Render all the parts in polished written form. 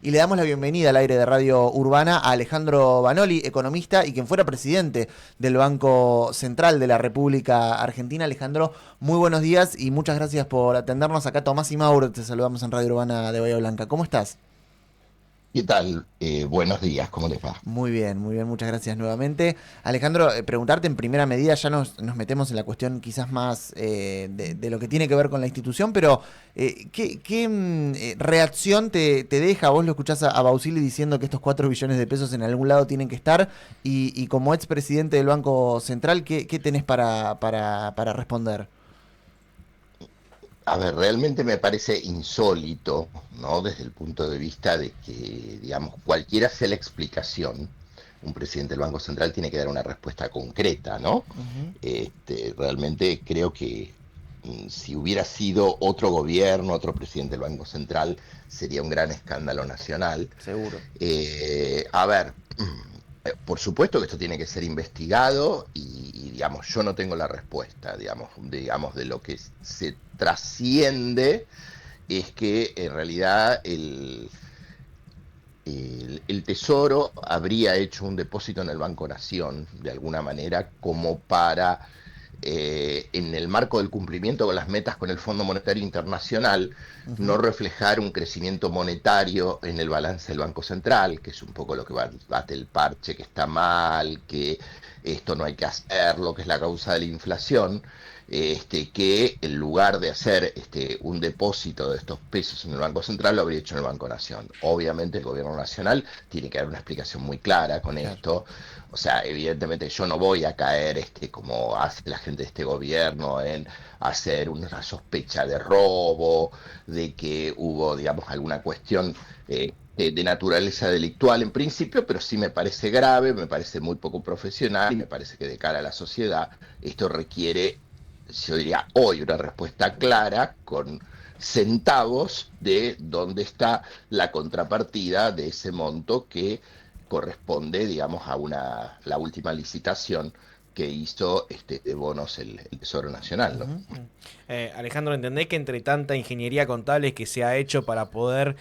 y le damos la bienvenida al aire de Radio Urbana a Alejandro Banoli, economista y quien fuera presidente del Banco Central de la República Argentina. Alejandro, muy buenos días y muchas gracias por atendernos. Acá Tomás y Mauro, te saludamos en Radio Urbana de Bahía Blanca. ¿Cómo estás? ¿Qué tal? Buenos días, ¿cómo les va? Muy bien, muchas gracias nuevamente. Alejandro, preguntarte en primera medida, ya nos metemos en la cuestión quizás más de lo que tiene que ver con la institución, pero ¿qué reacción te deja? Vos lo escuchás a Bausili diciendo que estos 4 billones de pesos en algún lado tienen que estar, y como expresidente del Banco Central, ¿qué tenés para responder? A ver, realmente me parece insólito, ¿no? Desde el punto de vista de que, digamos, cualquiera sea la explicación, un presidente del Banco Central tiene que dar una respuesta concreta, ¿no? Ujú. Realmente creo que si hubiera sido otro gobierno, otro presidente del Banco Central, sería un gran escándalo nacional. Seguro. A ver, por supuesto que esto tiene que ser investigado digamos, yo no tengo la respuesta, digamos, de lo que se trasciende es que en realidad el Tesoro habría hecho un depósito en el Banco Nación, de alguna manera, como para, en el marco del cumplimiento con las metas con el Fondo Monetario Internacional, no Ujú. reflejar un crecimiento monetario en el balance del Banco Central, que es un poco lo que bate el parche, que está mal, que esto no hay que hacerlo, que es la causa de la inflación. Que en lugar de hacer un depósito de estos pesos en el Banco Central, lo habría hecho en el Banco Nación. Obviamente el gobierno nacional tiene que dar una explicación muy clara con Claro. esto. O sea, evidentemente yo no voy a caer, como hace la gente de este gobierno, en hacer una sospecha de robo, de que hubo, digamos, alguna cuestión de naturaleza delictual en principio, pero sí me parece grave, me parece muy poco profesional y me parece que de cara a la sociedad esto requiere, yo diría hoy, una respuesta clara con centavos de dónde está la contrapartida de ese monto que corresponde, digamos, la última licitación que hizo de bonos el Tesoro Nacional, ¿no? Ujú. Alejandro, ¿entendés que entre tanta ingeniería contable que se ha hecho para poder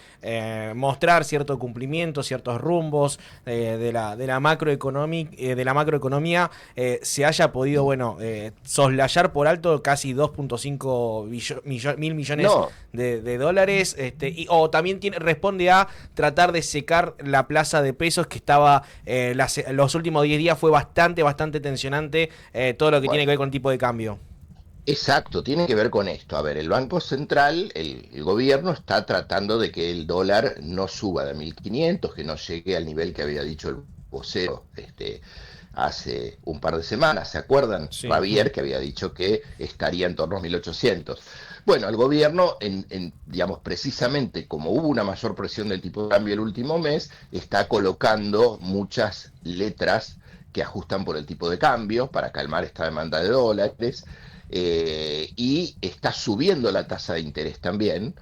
mostrar cierto cumplimiento, ciertos rumbos de la macroeconomía, se haya podido, bueno, soslayar por alto casi 2.5 mil millones No, de dólares? O también responde a tratar de secar la plaza de pesos que estaba, los últimos 10 días fue bastante tensionante, todo lo que tiene bueno. que ver con el tipo de cambio. Exacto, tiene que ver con esto. A ver, el Banco Central, el gobierno está tratando de que el dólar no suba de 1.500, que no llegue al nivel que había dicho el vocero hace un par de semanas. ¿Se acuerdan? Sí. Javier, que había dicho que estaría en torno a 1.800. Bueno, el gobierno, digamos, precisamente como hubo una mayor presión del tipo de cambio el último mes, está colocando muchas letras que ajustan por el tipo de cambio para calmar esta demanda de dólares, y está subiendo la tasa de interés también.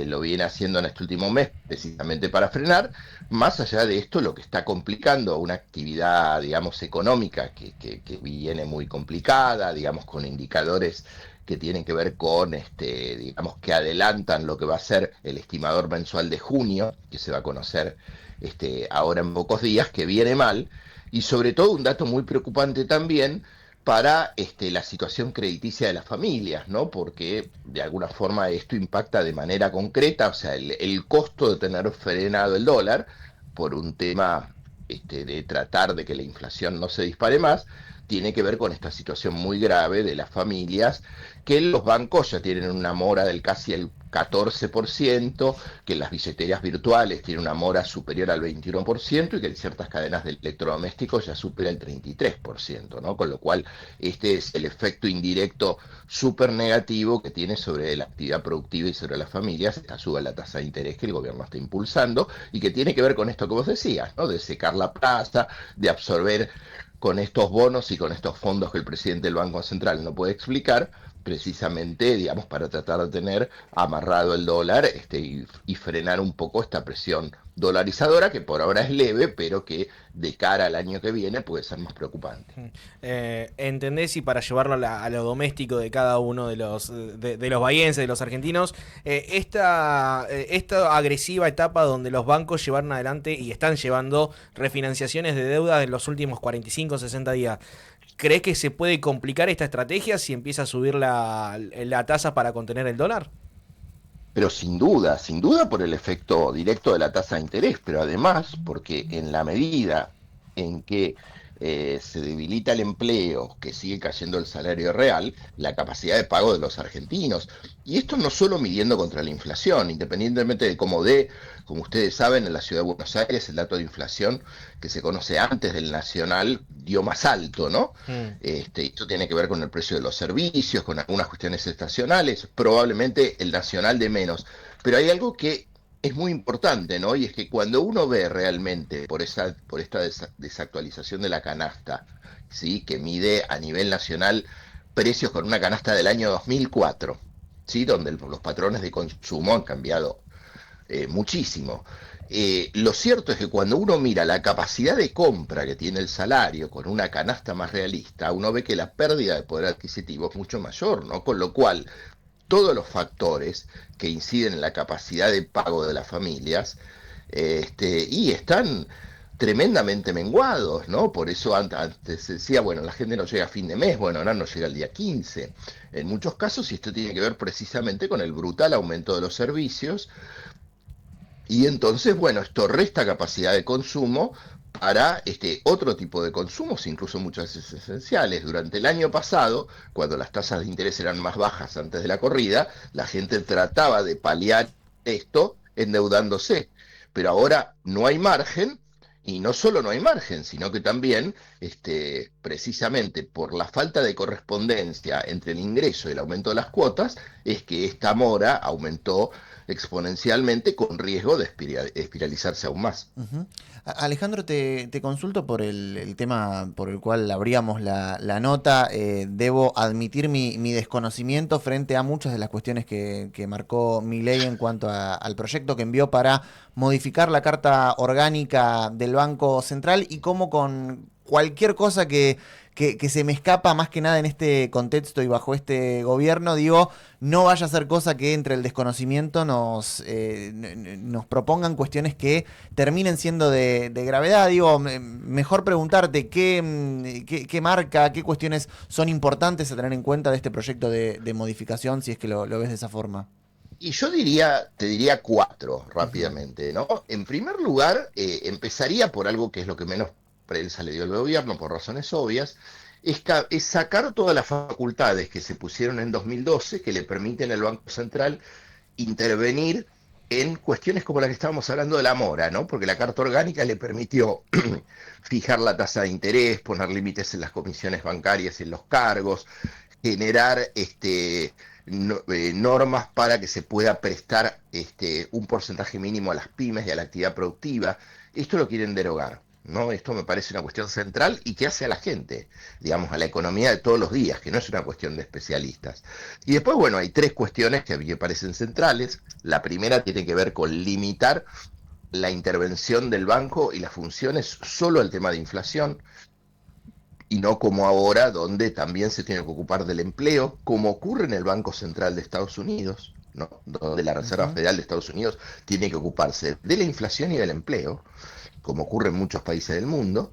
Lo viene haciendo en este último mes precisamente para frenar. Más allá de esto, lo que está complicando una actividad, digamos, económica que viene muy complicada, digamos, con indicadores que tienen que ver con, digamos, que adelantan lo que va a ser el estimador mensual de junio, que se va a conocer ahora en pocos días, que viene mal, y sobre todo un dato muy preocupante también para la situación crediticia de las familias, ¿no? Porque de alguna forma esto impacta de manera concreta, o sea, el costo de tener frenado el dólar por un tema de tratar de que la inflación no se dispare más, tiene que ver con esta situación muy grave de las familias, que los bancos ya tienen una mora del casi el 14%, que las billeteras virtuales tienen una mora superior al 21% y que en ciertas cadenas de electrodomésticos ya supera el 33%, ¿no? Con lo cual, este es el efecto indirecto súper negativo que tiene sobre la actividad productiva y sobre las familias, esta suba la tasa de interés que el gobierno está impulsando y que tiene que ver con esto que vos decías, ¿no? De secar la plaza, de absorber con estos bonos y con estos fondos que el presidente del Banco Central no puede explicar, precisamente, digamos, para tratar de tener amarrado el dólar y frenar un poco esta presión dolarizadora, que por ahora es leve, pero que de cara al año que viene puede ser más preocupante. ¿Entendés? Y para llevarlo a lo doméstico de cada uno de los bahienses, de los argentinos, esta agresiva etapa donde los bancos llevaron adelante y están llevando refinanciaciones de deuda en los últimos 45 o 60 días, ¿crees que se puede complicar esta estrategia si empieza a subir la tasa para contener el dólar? Pero sin duda por el efecto directo de la tasa de interés, pero además porque en la medida en que se debilita el empleo, que sigue cayendo el salario real, la capacidad de pago de los argentinos. Y esto no solo midiendo contra la inflación, independientemente de cómo como ustedes saben, en la ciudad de Buenos Aires el dato de inflación que se conoce antes del nacional dio más alto, ¿no? Esto tiene que ver con el precio de los servicios, con algunas cuestiones estacionales, probablemente el nacional de menos. Pero hay algo que es muy importante, ¿no? Y es que cuando uno ve realmente por esta desactualización de la canasta, ¿sí? Que mide a nivel nacional precios con una canasta del año 2004, ¿sí? Donde los patrones de consumo han cambiado muchísimo. Lo cierto es que cuando uno mira la capacidad de compra que tiene el salario con una canasta más realista, uno ve que la pérdida de poder adquisitivo es mucho mayor, ¿no? Con lo cual, todos los factores que inciden en la capacidad de pago de las familias y están tremendamente menguados, ¿no? Por eso antes se decía, bueno, la gente no llega a fin de mes, bueno, ahora no llega el día 15. En muchos casos, y esto tiene que ver precisamente con el brutal aumento de los servicios, y entonces, bueno, esto resta capacidad de consumo para otro tipo de consumos, incluso muchas veces esenciales. Durante el año pasado, cuando las tasas de interés eran más bajas antes de la corrida, la gente trataba de paliar esto endeudándose. Pero ahora no hay margen, y no solo no hay margen, sino que también, precisamente por la falta de correspondencia entre el ingreso y el aumento de las cuotas, es que esta mora aumentó exponencialmente con riesgo de espiralizarse aún más. Ujú. Alejandro, te consulto por el tema por el cual abríamos la nota. Debo admitir mi desconocimiento frente a muchas de las cuestiones que marcó Milei en cuanto al proyecto que envió para modificar la Carta Orgánica del Banco Central y cómo con cualquier cosa que se me escapa más que nada en este contexto y bajo este gobierno, digo, no vaya a ser cosa que entre el desconocimiento nos propongan cuestiones que terminen siendo de gravedad. Digo, mejor preguntarte qué marca, qué cuestiones son importantes a tener en cuenta de este proyecto de modificación, si es que lo ves de esa forma. Y yo te diría cuatro rápidamente, ¿no? En primer lugar, empezaría por algo que es lo que menos prensa le dio el gobierno, por razones obvias, es sacar todas las facultades que se pusieron en 2012 que le permiten al Banco Central intervenir en cuestiones como la que estábamos hablando de la mora, ¿no? Porque la Carta Orgánica le permitió fijar la tasa de interés, poner límites en las comisiones bancarias, en los cargos, generar normas para que se pueda prestar un porcentaje mínimo a las pymes y a la actividad productiva. Esto lo quieren derogar, ¿no? Esto me parece una cuestión central y que hace a la gente, digamos, a la economía de todos los días, que no es una cuestión de especialistas. Y después, bueno, hay tres cuestiones que a mí me parecen centrales. La primera tiene que ver con limitar la intervención del banco y las funciones solo al tema de inflación, y no como ahora, donde también se tiene que ocupar del empleo, como ocurre en el Banco Central de Estados Unidos, ¿no? Donde la Reserva Federal de Estados Unidos tiene que ocuparse de la inflación y del empleo, como ocurre en muchos países del mundo.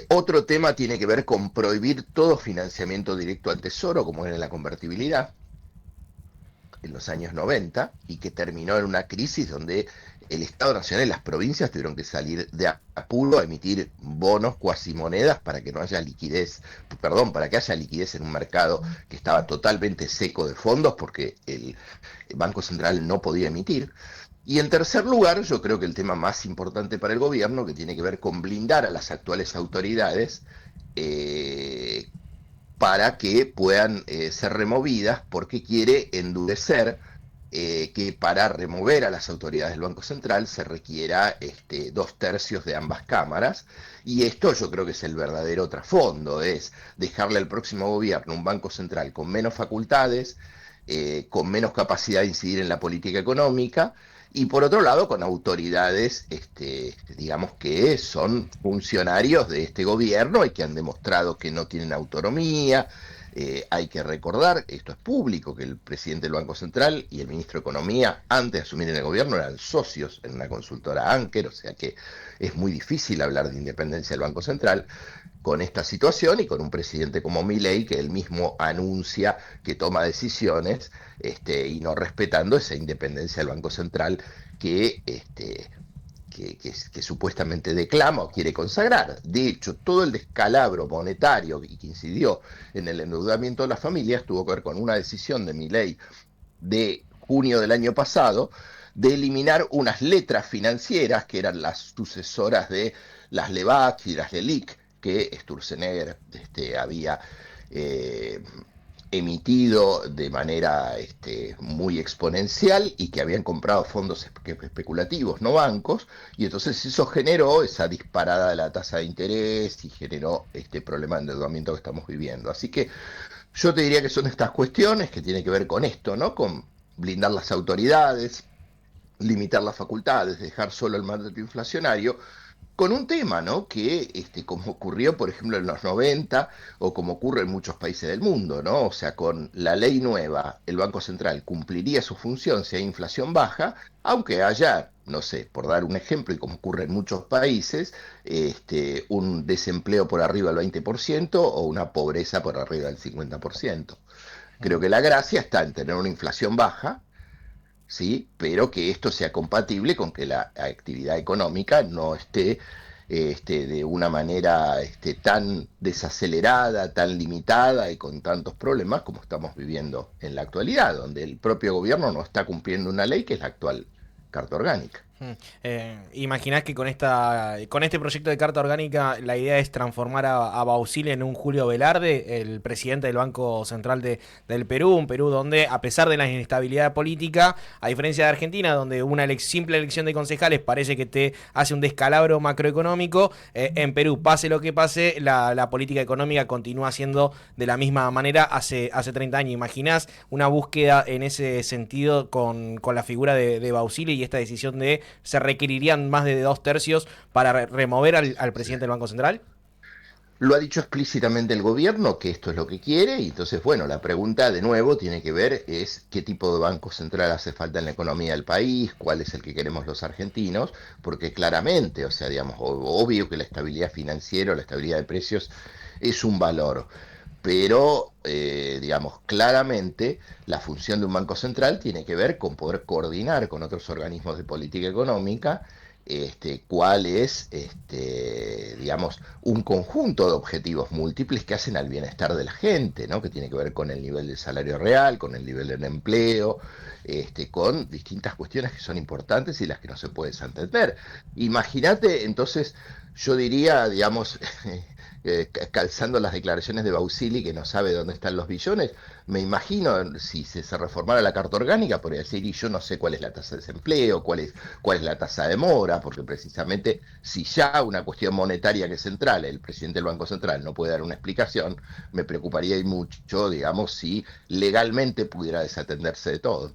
Otro tema tiene que ver con prohibir todo financiamiento directo al Tesoro, como era la convertibilidad en los años 90, y que terminó en una crisis donde el Estado Nacional y las provincias tuvieron que salir de apuro a emitir bonos cuasimonedas para que no haya liquidez, perdón, para que haya liquidez en un mercado que estaba totalmente seco de fondos porque el Banco Central no podía emitir. Y en tercer lugar, yo creo que el tema más importante para el gobierno, que tiene que ver con blindar a las actuales autoridades, para que puedan ser removidas, porque quiere endurecer que para remover a las autoridades del Banco Central se requiera 2/3 de ambas cámaras, y esto yo creo que es el verdadero trasfondo, es dejarle al próximo gobierno un Banco Central con menos facultades, con menos capacidad de incidir en la política económica, y por otro lado con autoridades, digamos, que son funcionarios de este gobierno y que han demostrado que no tienen autonomía. Hay que recordar, esto es público, que el presidente del Banco Central y el ministro de Economía, antes de asumir en el gobierno, eran socios en una consultora Anker, o sea que es muy difícil hablar de independencia del Banco Central con esta situación y con un presidente como Milei, que él mismo anuncia que toma decisiones, y no respetando esa independencia del Banco Central que que supuestamente declama o quiere consagrar. De hecho, todo el descalabro monetario y que incidió en el endeudamiento de las familias tuvo que ver con una decisión de Milei de junio del año pasado de eliminar unas letras financieras que eran las sucesoras de las LEBAC y las LELIC que Sturzenegger había emitido de manera muy exponencial y que habían comprado fondos especulativos, no bancos, y entonces eso generó esa disparada de la tasa de interés y generó este problema de endeudamiento que estamos viviendo. Así que yo te diría que son estas cuestiones que tienen que ver con esto, ¿no? Con blindar las autoridades, limitar las facultades, dejar solo el mandato inflacionario, con un tema, ¿no? Que como ocurrió, por ejemplo, en los 90 o como ocurre en muchos países del mundo, ¿no? O sea, con la ley nueva, el Banco Central cumpliría su función si hay inflación baja, aunque haya, no sé, por dar un ejemplo, y como ocurre en muchos países, un desempleo por arriba del 20% o una pobreza por arriba del 50%. Creo que la gracia está en tener una inflación baja, ¿sí? Pero que esto sea compatible con que la actividad económica no esté de una manera tan desacelerada, tan limitada y con tantos problemas como estamos viviendo en la actualidad, donde el propio gobierno no está cumpliendo una ley que es la actual Carta Orgánica. Imaginás que con este proyecto de carta orgánica la idea es transformar a Bausili en un Julio Velarde, el presidente del Banco Central del Perú, un Perú donde, a pesar de la inestabilidad política, a diferencia de Argentina, donde una simple elección de concejales parece que te hace un descalabro macroeconómico, en Perú, pase lo que pase, la política económica continúa siendo de la misma manera hace 30 años. ¿Imaginás una búsqueda en ese sentido con la figura de Bausili y esta decisión de se requerirían más de 2/3 para remover al presidente del Banco Central? Lo ha dicho explícitamente el gobierno, que esto es lo que quiere, y entonces, bueno, la pregunta de nuevo tiene que ver es qué tipo de banco central hace falta en la economía del país, cuál es el que queremos los argentinos, porque claramente, o sea, digamos, obvio que la estabilidad financiera, la estabilidad de precios es un valor, pero, digamos, claramente la función de un banco central tiene que ver con poder coordinar con otros organismos de política económica cuál es, digamos, un conjunto de objetivos múltiples que hacen al bienestar de la gente, ¿no? Que tiene que ver con el nivel del salario real, con el nivel del empleo, con distintas cuestiones que son importantes y las que no se puede desentender. Imagínate, entonces, yo diría, digamos, calzando las declaraciones de Bausili, que no sabe dónde están los billones, me imagino, si se reformara la Carta Orgánica, podría decir, y yo no sé cuál es la tasa de desempleo, cuál es la tasa de mora, porque precisamente si ya una cuestión monetaria que es central, el presidente del Banco Central no puede dar una explicación, me preocuparía y mucho, digamos, si legalmente pudiera desatenderse de todo.